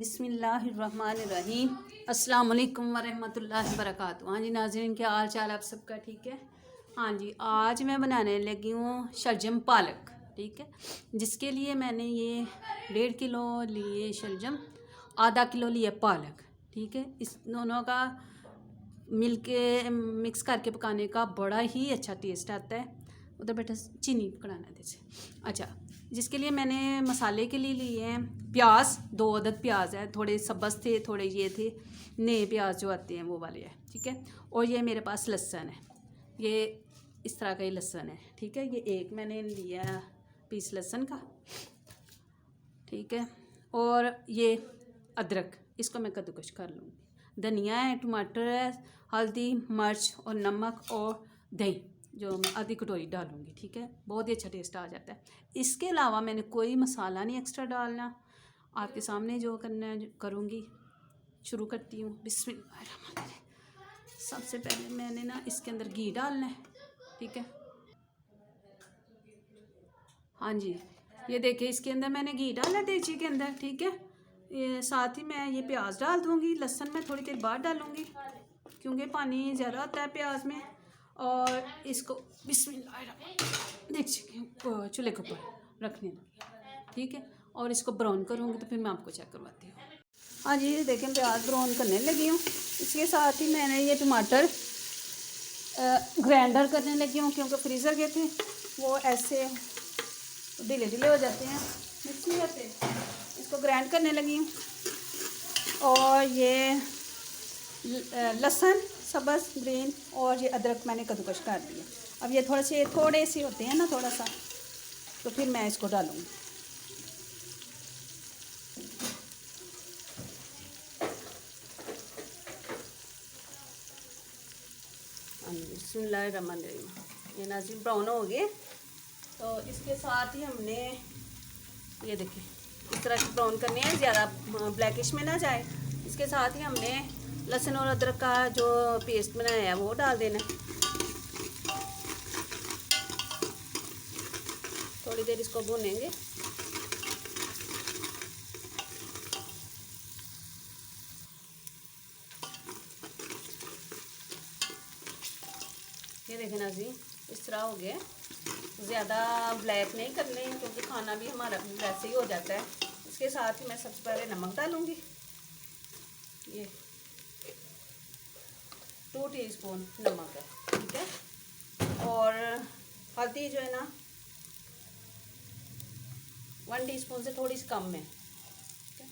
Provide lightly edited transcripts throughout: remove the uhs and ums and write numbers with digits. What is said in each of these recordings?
बिस्मिल्लाहिर्रहमानिर्रहीम। अस्सलाम वालेकुम वरहमतुल्लाहि वबरकातुहू। हाँ जी नाज़रीन, क्या हाल चाल आप सबका? ठीक है। हाँ जी, आज मैं बनाने लगी हूँ शलजम पालक। ठीक है, जिसके लिए मैंने ये 1.5 किलो लिए शलजम, आधा किलो लिया पालक। ठीक है, इस दोनों का मिलके मिक्स करके पकाने का बड़ा ही अच्छा टेस्ट आता है। उधर बेटा चीनी पकड़ाना दे। अच्छा, जिसके लिए मैंने मसाले के लिए लिए हैं प्याज, 2 अदद प्याज है, थोड़े सब्ज़ थे, थोड़े ये थे नए प्याज जो आते हैं वो वाले हैं। ठीक है, और ये मेरे पास लहसुन है, ये इस तरह का ही लहसुन है। ठीक है, ये एक मैंने लिया पीस लहसुन का। ठीक है, और ये अदरक, इसको मैं कद्दूकस कर लूँगी। धनिया है, टमाटर है, हल्दी, मिर्च और नमक और दही जो मैं आधी कटोरी डालूँगी। ठीक है, बहुत ही अच्छा टेस्ट आ जाता है। इसके अलावा मैंने कोई मसाला नहीं एक्स्ट्रा डालना, आपके सामने जो करना है करूँगी। शुरू करती हूँ। बिस्मिल्लाहिर्रहमानिर्रहीम। सबसे पहले मैंने ना इसके अंदर घी डालना है। ठीक है, हाँ जी, ये देखिए इसके अंदर मैंने घी डाला है देची के अंदर। ठीक है, ये साथ ही मैं ये प्याज डाल दूँगी। लहसुन मैं थोड़ी देर बाद डालूँगी क्योंकि पानी ज़्यादा आता है प्याज में। और इसको बिस्मिल्लाह देखिए चूल्हे के ऊपर रखने लगी। ठीक है, और इसको ब्राउन करूँगी तो फिर मैं आपको चेक करवाती हूँ। हाँ जी, ये देखें प्याज ब्राउन करने लगी हूँ। इसके साथ ही मैंने ये टमाटर ग्राइंडर करने लगी हूँ क्योंकि फ्रीज़र के थे वो ऐसे ढीले ढीले हो जाते हैं, मिक्स नहीं होते। इसको ग्राइंड करने लगी हूँ। और ये लहसुन सब्ज़ ग्रीन और ये अदरक मैंने कद्दूकस कर दिया। अब ये थोड़े से होते हैं ना थोड़ा सा, तो फिर मैं इसको डालूँगी। बिस्मिल्लाहिर्रहमानिर्रहीम। ये नाज़रीन ब्राउन हो गए, तो इसके साथ ही हमने ये देखिए इस तरह से ब्राउन करनी है, ज़्यादा ब्लैकिश में ना जाए। इसके साथ ही हमने लहसुन और अदरक का जो पेस्ट बनाया है वो डाल देना है। थोड़ी देर इसको भूनेंगे। ये देखें नाज़रीन, इस तरह हो गया। ज़्यादा ब्लैक नहीं करने क्योंकि खाना भी हमारा वैसे ही हो जाता है। इसके साथ ही मैं सबसे पहले नमक डालूँगी। ये 2 टीस्पून नमक है। ठीक है, और हल्दी जो है ना 1 टीस्पून से थोड़ी सी कम है। ठीक है,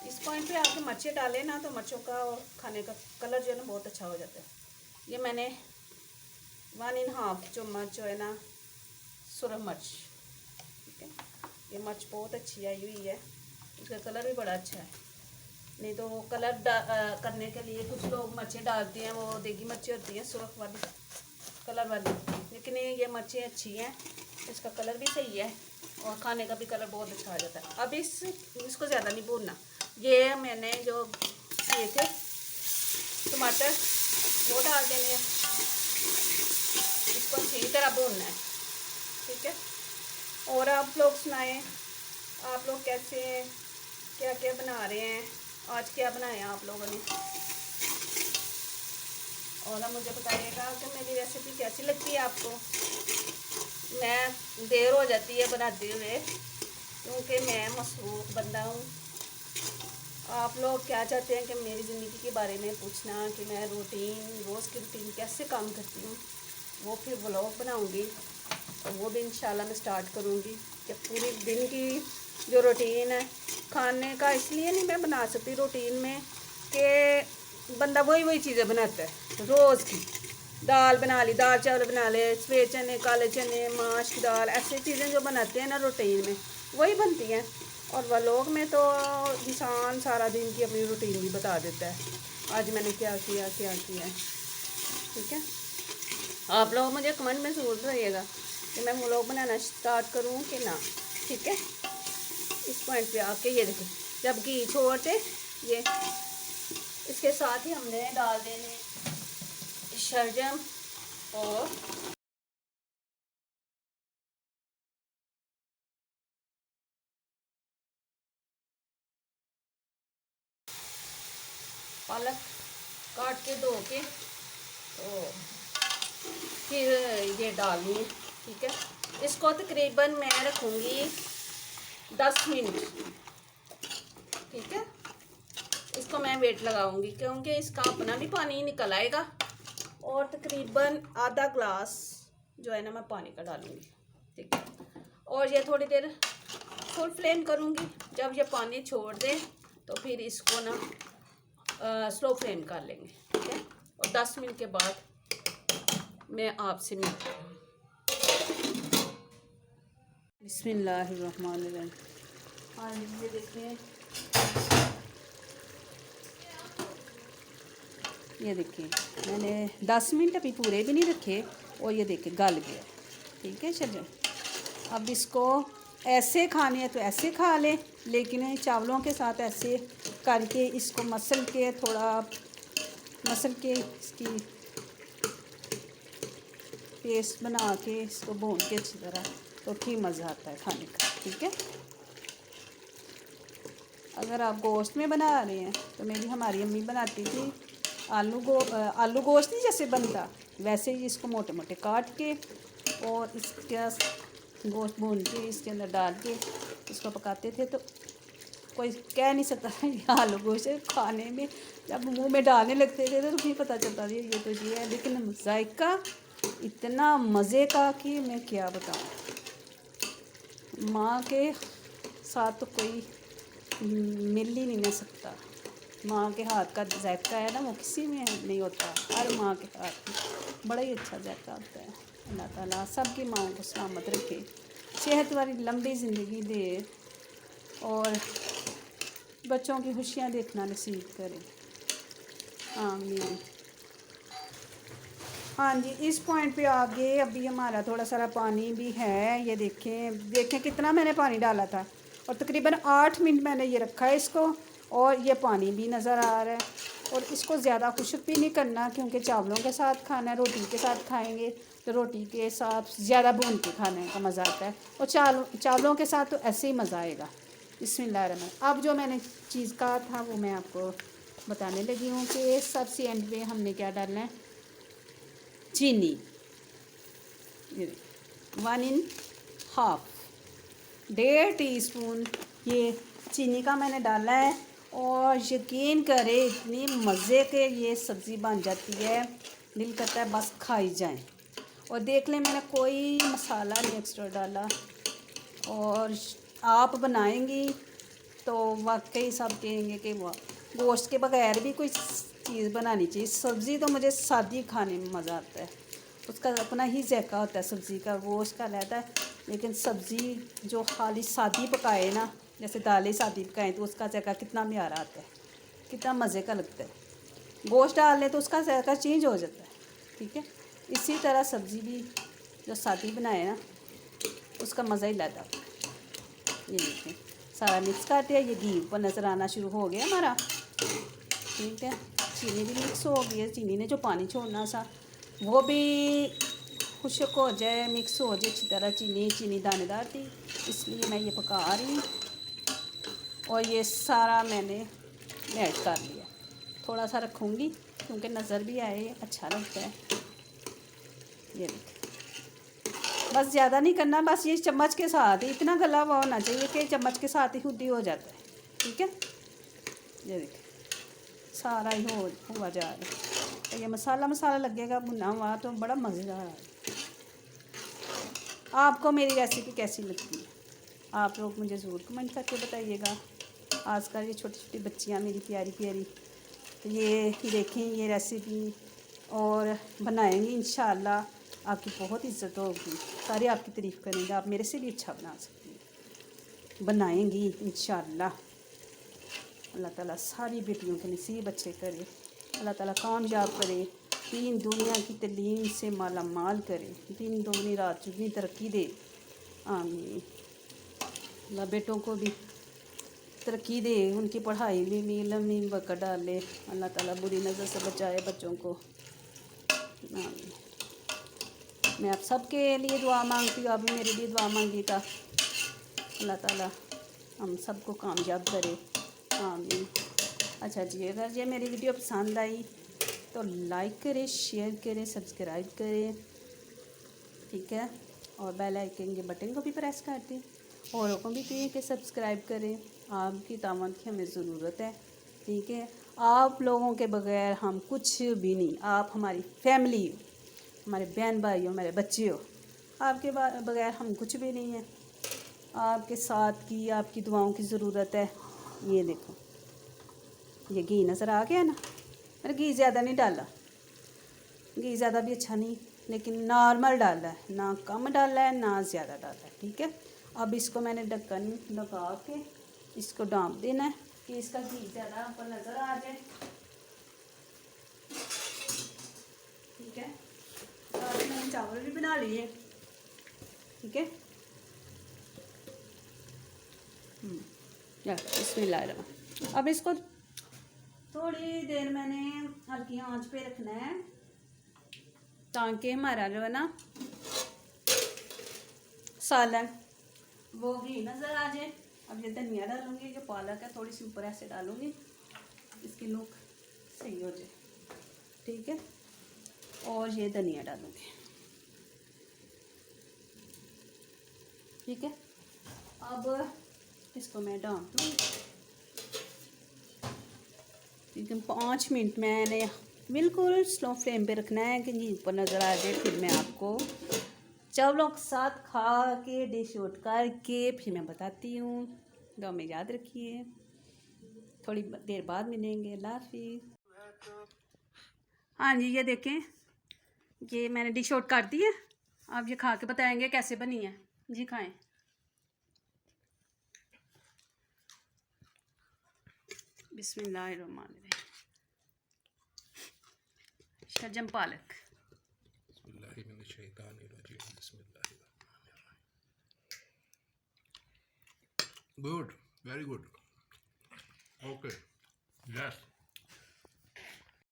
इस पॉइंट पे आके मिर्चें डालें ना तो मिर्चों का और खाने का कलर जो है ना बहुत अच्छा हो जाता है। ये मैंने 1½ चम्मच जो है ना सुरख मिर्च। ठीक है, ये मिर्च बहुत अच्छी आई हुई है, इसका कलर भी बड़ा अच्छा है। नहीं तो वो कलर करने के लिए कुछ लोग मिर्चें डालते हैं, वो देगी मिर्चें होती हैं सुरख वाली कलर वाली, लेकिन ये मिर्चें अच्छी हैं, इसका कलर भी सही है और खाने का भी कलर बहुत अच्छा आ जाता है। अब इसको ज़्यादा नहीं भूनना। ये मैंने जो ये थे टमाटर वो डाल देने हैं, इसको अच्छी तरह भूनना है। ठीक है, और आप लोग सुनाएं, आप लोग कैसे क्या क्या बना रहे हैं, आज क्या बनाया आप लोगों ने, और आप मुझे बताइएगा कि मेरी रेसिपी कैसी लगती है आपको। मैं देर हो जाती है बनाते हुए क्योंकि मैं मसरूफ़ बंदा हूँ। आप लोग क्या चाहते हैं कि मेरी ज़िंदगी के बारे में पूछना कि मैं रोज़ की रूटीन कैसे काम करती हूँ, वो फिर व्लॉग बनाऊँगी। तो वो भी इंशाल्लाह मैं स्टार्ट करूँगी कि पूरे दिन की जो रूटीन है खाने का, इसलिए नहीं मैं बना सकती रूटीन में कि बंदा वही चीज़ें बनाता है। रोज़ की दाल बना ली, दाल चावल बना ले, सफ़ेद चने, काले चने, माश की दाल, ऐसी चीज़ें जो बनाते हैं ना रूटीन में वही बनती हैं। और व्लॉग में तो इंसान सारा दिन की अपनी रूटीन भी बता देता है, आज मैंने क्या किया है। ठीक है, आप लोग मुझे कमेंट में ज़रूर बताइएगा कि मैं व्लॉग बनाना स्टार्ट करूँ कि ना। ठीक है, इस पॉइंट पे आके ये देखो जब घी छोड़ते ये, इसके साथ ही हमने डाल देने शलजम और पालक काट के धो के तो फिर ये डालनी है, ठीक है। इसको तकरीबन मैं रखूँगी 10 मिनट, ठीक है। इसको मैं वेट लगाऊंगी क्योंकि इसका अपना भी पानी निकल आएगा, और तकरीबन आधा ग्लास जो है ना मैं पानी का डालूंगी, ठीक है। और ये थोड़ी देर फुल फ्लेम करूंगी। जब ये पानी छोड़ दे तो फिर इसको ना स्लो फ्लेम कर लेंगे, ठीक है। और 10 मिनट के बाद मैं आपसे मिलती हूँ। बिस्मिल्लाहिर्रहमानिर्रहीम। हाँ ये देखिए, ये देखिए मैंने 10 मिनट अभी पूरे भी नहीं रखे और ये देखिए गल गया, ठीक है। चलिए अब इसको ऐसे खाने हैं तो ऐसे खा लें, लेकिन चावलों के साथ ऐसे करके इसको मसल के थोड़ा मसल के इसकी पेस्ट बना के इसको भून के अच्छी तरह, तो फिर मज़ा आता है खाने का, ठीक है। अगर आप गोश्त में बना रहे हैं तो मेरी हमारी अम्मी बनाती थी आलू गोश्त नहीं जैसे बनता वैसे ही इसको मोटे मोटे काट के और इसका गोश्त भून के इसके अंदर डाल के इसको पकाते थे। तो कोई कह नहीं सकता ये आलू गोश्त है। खाने में जब मुंह में डालने लगते थे तो फिर पता चलता था ये तो ये है, लेकिन जायका इतना मज़े का कि मैं क्या बताऊँ। माँ के साथ तो कोई मिल ही नहीं ना सकता। माँ के हाथ का जायका है ना वो किसी में नहीं होता, हर माँ के हाथ में बड़ा ही अच्छा जायका होता है। अल्लाह ताला सबकी माँओं को सलामत रखे, सेहत वाली लंबी ज़िंदगी दे और बच्चों की खुशियाँ देखना नसीब करे, आमीन। हाँ जी, इस पॉइंट पे आगे अभी हमारा थोड़ा सारा पानी भी है। ये देखें कितना मैंने पानी डाला था, और तकरीबन 8 मिनट मैंने ये रखा है इसको, और ये पानी भी नज़र आ रहा है। और इसको ज़्यादा खुश्क भी नहीं करना क्योंकि चावलों के साथ खाना है, रोटी के साथ खाएंगे तो रोटी के साथ ज़्यादा भून के खाने का मज़ा आता है, और चावलों के साथ तो ऐसे ही मज़ा आएगा। बिस्मिल्लाहिर्रहमानिर्रहीम। अब जो मैंने चीज़ कहा था वो मैं आपको बताने लगी हूँ कि सबसे एंड में हमने क्या डालना है, चीनी 1.5 1.5 टीस्पून ये चीनी का मैंने डाला है। और यकीन करें इतनी मज़े के ये सब्ज़ी बन जाती है, दिल करता है बस खाई जाए। और देख लें मैंने कोई मसाला नहीं एक्स्ट्रा डाला, और आप बनाएंगी तो वाकई सब कहेंगे कि वाह, गोश्त के बगैर भी कोई चीज़ बनानी चाहिए। सब्ज़ी तो मुझे सादी खाने में मज़ा आता है, उसका अपना ही जायका होता है सब्ज़ी का, गोश्त का रहता है। लेकिन सब्ज़ी जो खाली सादी पकाए ना, जैसे दालें सादी पकाएं तो उसका जायका कितना प्यारा आता है, कितना मज़े का लगता है। गोश्त डाल लें तो उसका जायका चेंज हो जाता है, ठीक है। इसी तरह सब्ज़ी भी जो सादी बनाए ना उसका मज़ा ही लाता है। ये देखें सारा मिक्स करते हैं, ये घी ऊपर नज़र आना शुरू हो गया हमारा, ठीक है। चीनी भी मिक्स हो गई है, चीनी ने जो पानी छोड़ना था वो भी खुश्क हो जाए, मिक्स हो जाए अच्छी तरह। चीनी दानेदार थी इसलिए मैं ये पका रही हूँ, और ये सारा मैंने ऐड कर लिया। थोड़ा सा रखूँगी क्योंकि नज़र भी आए, अच्छा लगता है। ये देखिए बस ज़्यादा नहीं करना, बस ये चम्मच के साथ ही इतना गला हुआ होना चाहिए कि चम्मच के साथ ही खुद ही हो जाता है, ठीक है। ये देखिए सारा ही हुआ जा रहा है। तो ये मसाला लगेगा भुना हुआ तो बड़ा मज़ेदार है। आपको मेरी रेसिपी कैसी लगती है आप लोग मुझे ज़रूर कमेंट करके बताइएगा। आजकल ये छोटी छोटी बच्चियाँ मेरी प्यारी प्यारी, तो ये देखें ये रेसिपी और बनाएंगी इंशाअल्लाह, आपकी बहुत इज़्ज़त होगी, सारे आपकी तारीफ़ करेंगे, आप मेरे से भी अच्छा बना सकती हैं, बनाएंगी इंशाअल्लाह। अल्लाह ताला सारी बेटियों के नसीब अच्छे करे, अल्लाह ताला कामयाब करे, दीन दुनिया की तलीम से माला माल करे, दिन दोगुनी रात चौगुनी तरक्की दे, आमीन। अल्लाह बेटों को भी तरक्की दे, उनकी पढ़ाई में इल्म में बरकत डाले, अल्लाह ताला बुरी नज़र से बचाए बच्चों को, आमीन। मैं आप सबके लिए दुआ मांगती हूँ, आप भी मेरे लिए दुआ मांगिएगा, अल्लाह ताला हम सबको कामयाब करे, आमीन। अच्छा जी, अगर ये मेरी वीडियो पसंद आई तो लाइक करें, शेयर करें, सब्सक्राइब करें, ठीक है, और बेल आइकन के बटन को भी प्रेस कर दें। औरों को भी कहिए कि सब्सक्राइब करें, आपकी तामत की हमें ज़रूरत है, ठीक है। आप लोगों के बगैर हम कुछ भी नहीं, आप हमारी फैमिली हो, हमारे बहन भाई हो, हमारे बच्चे हो, आपके बगैर हम कुछ भी नहीं है। आपके साथ की, आपकी दुआओं की ज़रूरत है। ये देखो, ये घी नज़र आ गया ना, मैंने घी ज़्यादा नहीं डाला, घी ज़्यादा भी अच्छा नहीं, लेकिन नॉर्मल डाला है, ना कम डाला है ना ज़्यादा डाला है, ठीक है। अब इसको मैंने ढक्कन लगा के इसको डांप देना है कि इसका घी ज़्यादा ऊपर नज़र आ जाए, ठीक है। और मैंने चावल भी बना लिए, ठीक है। बिस्मिल्लाह। अब इसको थोड़ी देर मैंने हल्की आंच पे रखना है ताकि हमारा जो है ना सालन वो घी नज़र आ जाए। अब ये धनिया डालूंगी, जो पालक है थोड़ी सी ऊपर ऐसे डालूंगी, इसकी लुक सही हो जाए, ठीक है। और ये धनिया डालूंगी, ठीक है। अब इसको मैं डाल दूँगी, ठीक है। 5 मिनट मैंने बिल्कुल स्लो फ्लेम पे रखना है कि घी ऊपर नज़र आ जाए। फिर मैं आपको चावलों के साथ खा के डिश आउट करके फिर मैं बताती हूँ। दुआ में याद रखिए, थोड़ी देर बाद मिलेंगे। अल्लाह हाफिज़। हाँ जी, ये देखें, ये मैंने डिश आउट कर दी है। आप ये खा के बताएंगे कैसे बनी है जी। खाएं। बिस्मिल्लाहिर्रहमानिर्रहीम। शलजम पालक। Good, very good. Okay, yes.